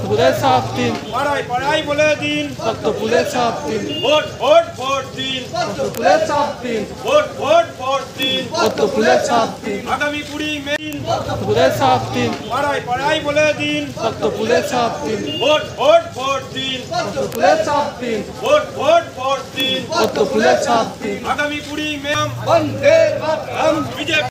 পুলে সাপ দিন, পাড়ায় পাড়ায় বলে দিন, রক্ত পুলে সাপ দিন, ভোট ভোট ভোট দিন, রক্ত পুলে সাপ দিন, ভোট ভোট ভোট দিন, রক্ত পুলে সাপ দিন, আগামী 20 মে দিন, রক্ত পুলে সাপ দিন, পাড়ায় পাড়ায় বলে দিন, রক্ত পুলে সাপ দিন, ভোট ভোট ভোট দিন, রক্ত পুলে সাপ দিন, ভোট ভোট ভোট দিন, রক্ত পুলে সাপ দিন। আগামী 20 মে বন্দে মাতরম। বিজেপি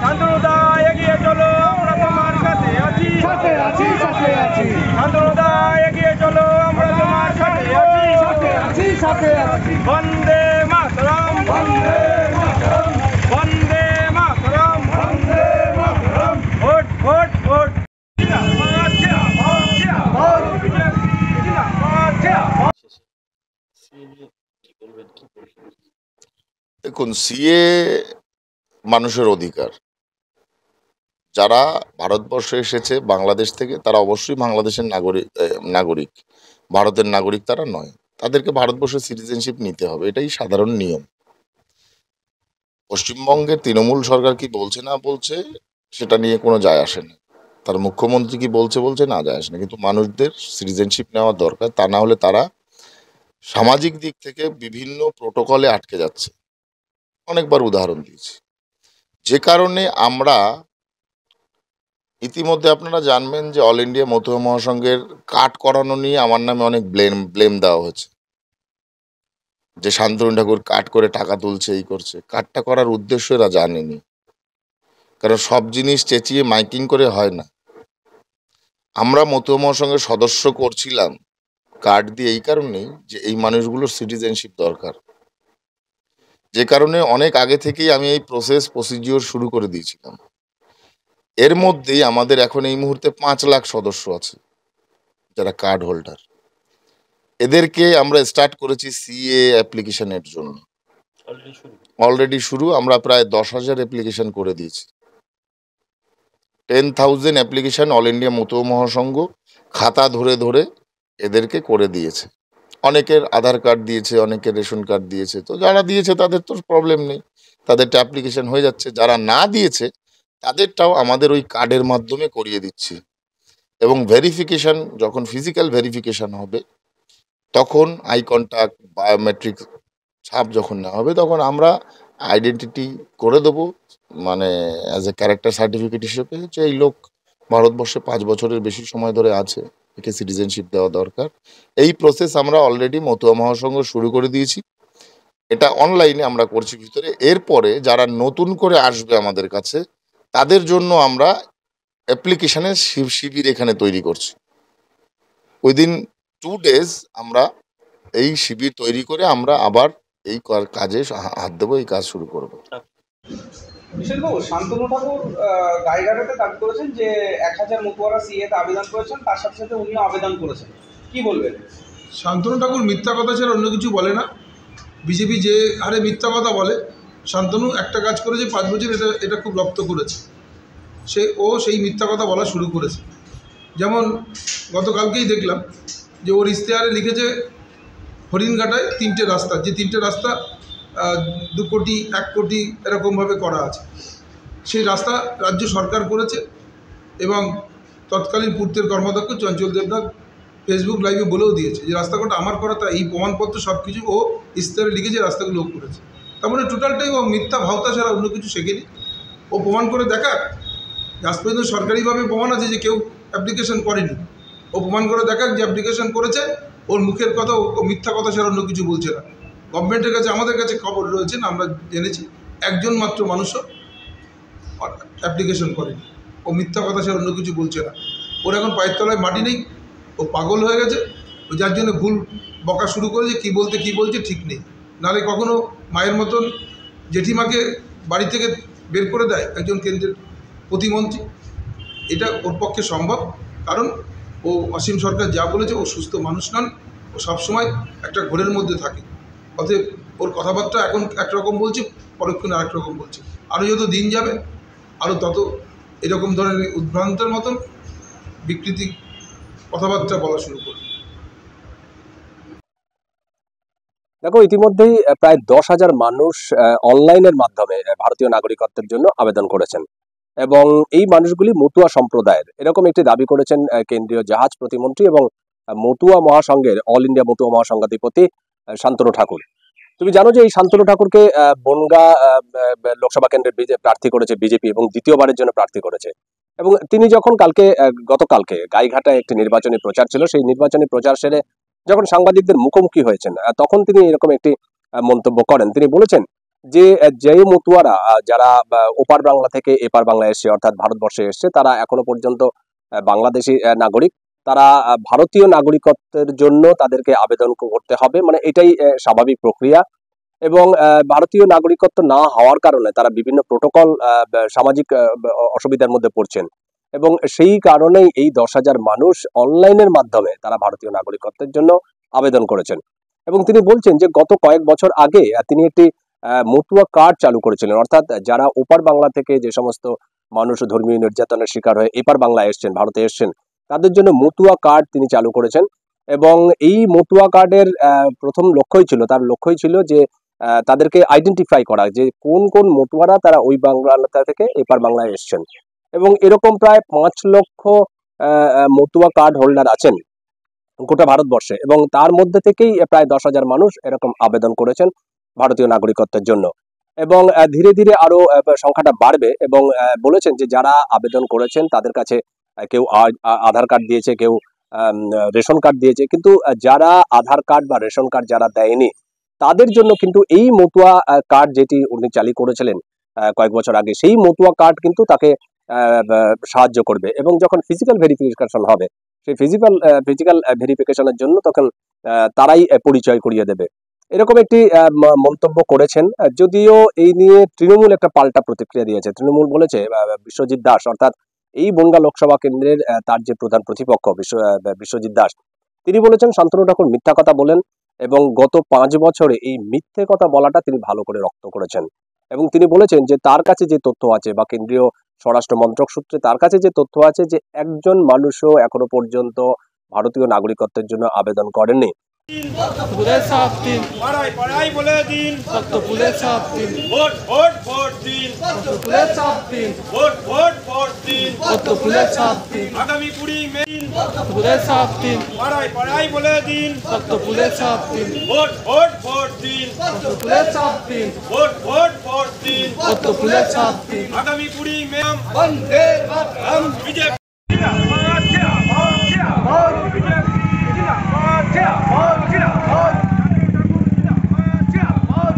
শান্তনুদায় এগিয়ে চলো, আমরা তোমার সাথে আছি, সাথে আছি, সাথে আছি, শান্তনুদায় এগিয়ে চলো, আমরা তোমার সাথে আছি, সাথে আছি, সাথে আছি। বন্দে মাতরম, বন্দে মাতরম, বন্দে মাতরম, বন্দে মাতরম। ভোট ভোট ভোট দেখুন, সিএ মানুষের অধিকার। যারা ভারতবর্ষে এসেছে বাংলাদেশ থেকে, তারা অবশ্যই বাংলাদেশের নাগরিক, ভারতের নাগরিক তারা নয়। তাদেরকে ভারতবর্ষের সিটিজেনশিপ নিতে হবে, এটাই সাধারণ নিয়ম। পশ্চিমবঙ্গের তৃণমূল সরকার কি বলছে না বলছে সেটা নিয়ে কোনো যায় আসে না, তার মুখ্যমন্ত্রী কি বলছে না যায় আসে না, কিন্তু মানুষদের সিটিজেনশিপ নেওয়া দরকার। তা না হলে তারা সামাজিক দিক থেকে বিভিন্ন প্রোটোকলে আটকে যাচ্ছে। অনেকবার উদাহরণ দিয়েছি, যে কারণে আমরা ইতিমধ্যে আপনারা জানবেন যে অল ইন্ডিয়া মতুয়া মহাসংঘের কাট করানো নিয়ে আমার নামে অনেক ব্লেম দেওয়া হয়েছে, যে শান্তনু ঠাকুর কাট করে টাকা তুলছে, এই করছে। কাটটা করার উদ্দেশ্য এরা জানেনি, কারণ সব জিনিস চেঁচিয়ে মাইকিং করে হয় না। আমরা মতুয়া মহাসংঘের সদস্য করছিলাম কার্ড দিয়ে এই কারণেই যে এই মানুষগুলোর সিটিজেনশিপ দরকার, যে কারণে অনেক আগে থেকেই আমি এই প্রসিডিওর শুরু করে দিয়েছিলাম। এর মধ্যেই আমাদের এখন এই মুহূর্তে 5 লাখ সদস্য আছে যারা কার্ড হোল্ডার। এদেরকে আমরা স্টার্ট করেছি সিএ অ্যাপ্লিকেশনের জন্য। অলরেডি শুরু, আমরা প্রায় 10,000 অ্যাপ্লিকেশন করে দিয়েছি। 10,000 অ্যাপ্লিকেশন অল ইন্ডিয়া মতুয়া মহাসংঘ খাতা ধরে ধরে এদেরকে করে দিয়েছে। অনেকের আধার কার্ড দিয়েছে, অনেকের রেশন কার্ড দিয়েছে। তো যারা দিয়েছে তাদের তো প্রবলেম নেই, তাদেরটা অ্যাপ্লিকেশন হয়ে যাচ্ছে। যারা না দিয়েছে তাদেরটাও আমাদের ওই কার্ডের মাধ্যমে করিয়ে দিচ্ছি। এবং ভেরিফিকেশন, যখন ফিজিক্যাল ভেরিফিকেশন হবে তখন আই কন্ট্যাক্ট, বায়োমেট্রিক ছাপ যখন নেওয়া হবে তখন আমরা আইডেন্টিটি করে দেবো, মানে অ্যাজ এ ক্যারেক্টার সার্টিফিকেট হিসেবে, যে এই লোক ভারতবর্ষে 5 বছরের বেশি সময় ধরে আছে, একে সিটিজেনশিপ দেওয়া দরকার। এই প্রসেস আমরা অলরেডি মতুয়া মহাসংঘ শুরু করে দিয়েছি। এটা অনলাইনে আমরা করছি ভিতরে। এরপরে যারা নতুন করে আসবে আমাদের কাছে তাদের জন্য আমরা অ্যাপ্লিকেশনের শিবির এখানে তৈরি করছি। উইদিন 2 days আমরা এই শিবির তৈরি করে আমরা আবার এই কাজে হাত দেবো, এই কাজ শুরু করবো। বিশেষবাবু, শান্তনু ঠাকুর গাইঘাটাতে দাবি করেছেন যে 1000 মতুয়ারা সিএতে আবেদন করেছেন, তার সাথে সাথে উনিও আবেদন করেছেন, কি বলবেন? শান্তনু ঠাকুর মিথ্যা কথা ছাড়া অন্য কিছু বলে না। বিজেপি যে হারে মিথ্যা কথা বলে, শান্তনু একটা কাজ করেছে 5 বছর, এটা খুব রপ্ত করেছে। সেই মিথ্যা কথা বলা শুরু করেছে। যেমন গতকালকেই দেখলাম যে ওর ইশতেহারে লিখেছে হরিণঘাটায় 3টে রাস্তা, যে 3টে রাস্তা 2 কোটি 1 কোটি এরকমভাবে করা আছে। সেই রাস্তা রাজ্য সরকার করেছে এবং তৎকালীন পূর্তের কর্মাধ্যক্ষ চঞ্চল দেবনাথ ফেসবুক লাইভে বলেও দিয়েছে যে রাস্তাটা আমার করা, তা এই প্রমাণপত্র সব কিছু ও ইশতেহারে লিখেছে, রাস্তাগুলো ও করেছে। তার মানে টোটালটাই ও মিথ্যা ভাওতা ছাড়া অন্য কিছু শেখেনি। ও প্রমাণ করে দেখাক, আজ পর্যন্ত সরকারিভাবে প্রমাণ আছে যে কেউ অ্যাপ্লিকেশন করেনি। ও প্রমাণ করে দেখাক যে অ্যাপ্লিকেশন করেছে। ওর মুখের কথা, ও মিথ্যা কথা ছাড়া অন্য কিছু বলছে না। গভর্নমেন্টের কাছে, আমাদের কাছে খবর রয়েছে, আমরা জেনেছি একজন মাত্র মানুষও অ্যাপ্লিকেশন করেনি। ও মিথ্যা কথা ছাড়া অন্য কিছু বলছে না। ওর এখন পায়ের তলায় মাটি নেই, ও পাগল হয়ে গেছে। ও যার জন্য ভুল বকা শুরু করেছে, কী বলছে ঠিক নেই। নাহলে কখনো মায়ের মতন জেঠিমাকে বাড়ি থেকে বের করে দেয় একজন কেন্দ্রের প্রতিমন্ত্রী? এটা ওর পক্ষে সম্ভব, কারণ ও অসীম সরকার যা বলেছে, ও সুস্থ মানুষ নন। ও সবসময় একটা ঘোরের মধ্যে থাকে। অতএব ওর কথাবার্তা এখন একরকম বলছে, পরক্ষণে আরেক রকম বলছে। আরও যত দিন যাবে আরও তত এরকম ধরনের উদ্ভ্রান্তের মতন বিকৃতি কথাবার্তা বলা শুরু করবে। দেখো, ইতিমধ্যেই প্রায় 10,000 মানুষ অনলাইনের মাধ্যমে ভারতীয় নাগরিকত্বের জন্য আবেদন করেছেন এবং এই মানুষগুলি মতুয়া সম্প্রদায়ের, এরকম একটি দাবি করেছেন কেন্দ্রীয় জাহাজ প্রতিমন্ত্রী এবং মতুয়া মহাসংঘের অল ইন্ডিয়া মতুয়া মহাসংঘাধিপতি শান্তনু ঠাকুর। তুমি জানো যে এই শান্তনু ঠাকুরকে বনগাঁ লোকসভা কেন্দ্রের প্রার্থী করেছে বিজেপি এবং দ্বিতীয়বারের জন্য প্রার্থী করেছে। এবং তিনি যখন গতকালকে গাইঘাটায় একটি নির্বাচনী প্রচার ছিল, সেই নির্বাচনী প্রচার সেরে যখন সাংবাদিকদের মুখোমুখি হয়েছেন তখন তিনি এরকম একটি মন্তব্য করেন। তিনি বলেছেন যে মতুয়ারা যারা ওপার বাংলা থেকে এপার বাংলায় এসছে, অর্থাৎ ভারতবর্ষে এসছে, তারা এখনো পর্যন্ত বাংলাদেশি নাগরিক, তারা ভারতীয় নাগরিকত্বের জন্য তাদেরকে আবেদন করতে হবে, মানে এটাই স্বাভাবিক প্রক্রিয়া। এবং ভারতীয় নাগরিকত্ব না হওয়ার কারণে তারা বিভিন্ন প্রোটোকল, সামাজিক অসুবিধার মধ্যে পড়ছেন এবং সেই কারণেই এই 10,000 মানুষ অনলাইনের মাধ্যমে তারা ভারতীয় নাগরিকত্বের জন্য আবেদন করেছেন। এবং তিনি বলছেন যে গত কয়েক বছর আগে তিনি একটি মতুয়া কার্ড চালু করেছিলেন, অর্থাৎ যারা ওপার বাংলা থেকে যে সমস্ত মানুষ ধর্মীয় নির্যাতনের শিকার হয়ে এপার বাংলায় এসছেন, ভারতে এসছেন, তাদের জন্য মতুয়া কার্ড তিনি চালু করেছেন। এবং এই মতুয়া কার্ডের প্রথম লক্ষ্যই ছিল যে তাদেরকে আইডেন্টিফাই করা, যে কোন কোন মতুয়ারা তারা ওই বাংলা থেকে এপার বাংলায় এসছেন। এবং এরকম প্রায় 5 লক্ষ মতুয়া কার্ড হোল্ডার আছেন গোটা ভারতবর্ষে এবং তার মধ্যে থেকেই প্রায় 10,000 মানুষ এরকম আবেদন করেছেন ভারতীয় নাগরিকত্বের জন্য। এবং ধীরে ধীরে আরো সংখ্যাটা বাড়বে এবং বলেছেন যে যারা আবেদন করেছেন তাদের কাছে কেউ আধার কার্ড দিয়েছে, কেউ রেশন কার্ড দিয়েছে, কিন্তু যারা আধার কার্ড বা রেশন কার্ড যারা দেয়নি তাদের জন্য কিন্তু এই মতুয়া কার্ড যেটি উনি চালু করেছিলেন কয়েক বছর আগে, সেই মতুয়া কার্ড কিন্তু তাকে সাহায্য করবে। এবং যখন ফিজিক্যাল ভেরিফিকেশন হবে, সেই ফিজিক্যাল ভেরিফিকেশনের জন্য তখন তারাই পরিচয় করিয়ে দেবে, এরকম একটি মন্তব্য করেছেন। যদিও এই নিয়ে তৃণমূল একটা পাল্টা প্রতিক্রিয়া দিয়েছে। তৃণমূল বলেছে বিশ্বজিৎ দাস, অর্থাৎ এই বনগাঁ লোকসভা কেন্দ্রের তার যে প্রধান প্রতিপক্ষ বিশ্বজিৎ দাস, তিনি বলেছেন শান্তনু ঠাকুর মিথ্যা কথা বলেন এবং গত 5 বছরে এই মিথ্যে কথা বলাটা তিনি ভালো করে রপ্ত করেছেন। এবং তিনি বলেছেন যে তার কাছে যে তথ্য আছে বা কেন্দ্রীয় স্বরাষ্ট্র মন্ত্রক সূত্রে তার কাছে যে তথ্য আছে যে একজন মানুষও এখনো পর্যন্ত ভারতীয় নাগরিকত্বের জন্য আবেদন করেননি। पढ़ाई पढ़ाई बोले दिन वोट वोट वोट दिन वोट वोट वोट दिन आगामी 20 मई पढ़ाई पढ़ाई बोले दिन वोट वोट वोट दिन वोट वोट वोट दिन आगामी 20 मई हम बीजेपी